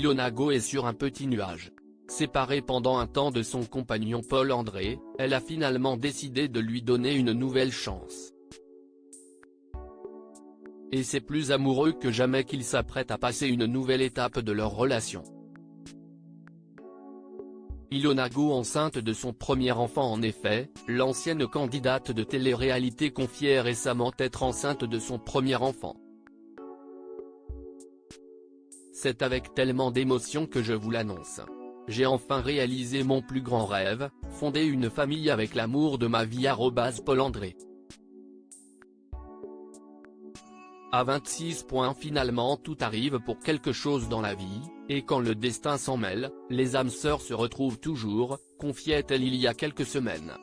Ilona Go est sur un petit nuage. Séparée pendant un temps de son compagnon Paul-André, elle a finalement décidé de lui donner une nouvelle chance. Et c'est plus amoureux que jamais qu'ils s'apprêtent à passer une nouvelle étape de leur relation. Ilona Go enceinte de son premier enfant. En effet, l'ancienne candidate de télé-réalité confiait récemment être enceinte de son premier enfant. C'est avec tellement d'émotion que je vous l'annonce. J'ai enfin réalisé mon plus grand rêve, fonder une famille avec l'amour de ma vie. Paul-André. À 26 points. Finalement tout arrive pour quelque chose dans la vie, et quand le destin s'en mêle, les âmes sœurs se retrouvent toujours, confiait-elle il y a quelques semaines.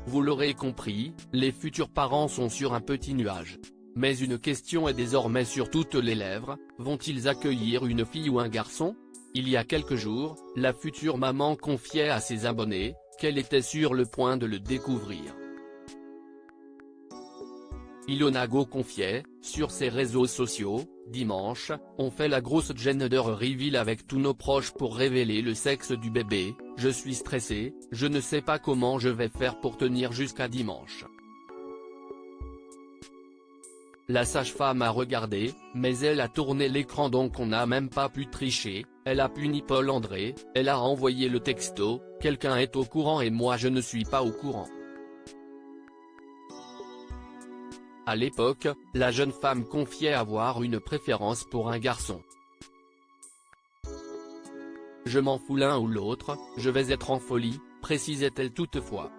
Vous l'aurez compris, les futurs parents sont sur un petit nuage. Mais une question est désormais sur toutes les lèvres, vont-ils accueillir une fille ou un garçon? Il y a quelques jours, la future maman confiait à ses abonnés, qu'elle était sur le point de le découvrir. Ilona Go confiait, sur ses réseaux sociaux, « Dimanche, on fait la grosse gender reveal avec tous nos proches pour révéler le sexe du bébé, je suis stressée, je ne sais pas comment je vais faire pour tenir jusqu'à dimanche. » La sage-femme a regardé, mais elle a tourné l'écran donc on n'a même pas pu tricher, elle a puni Paul-André, elle a envoyé le texto, « Quelqu'un est au courant et moi je ne suis pas au courant ». À l'époque, la jeune femme confiait avoir une préférence pour un garçon. « Je m'en fous l'un ou l'autre, je vais être en folie », précisait-elle toutefois.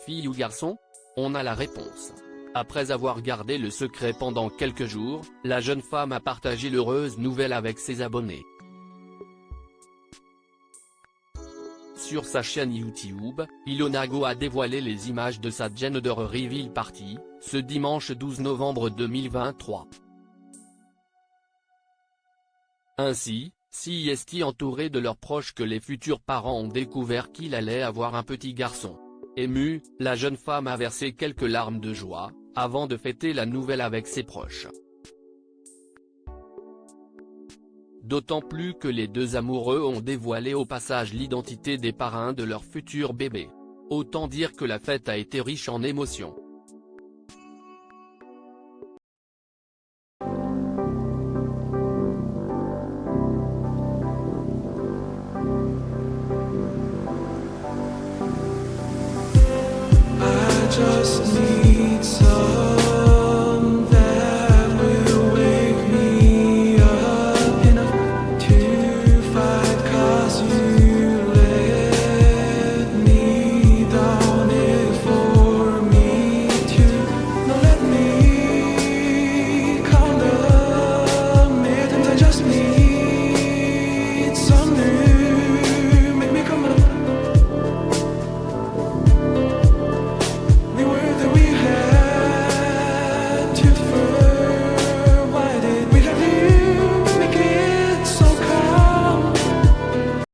Fille ou garçon? On a la réponse. Après avoir gardé le secret pendant quelques jours, la jeune femme a partagé l'heureuse nouvelle avec ses abonnés. Sur sa chaîne YouTube, Ilona Go a dévoilé les images de sa gender reveal party, ce dimanche 12 novembre 2023. Ainsi, est entourée de leurs proches que les futurs parents ont découvert qu'il allait avoir un petit garçon. Émue, la jeune femme a versé quelques larmes de joie, avant de fêter la nouvelle avec ses proches. D'autant plus que les deux amoureux ont dévoilé au passage l'identité des parrains de leur futur bébé. Autant dire que la fête a été riche en émotions. Just need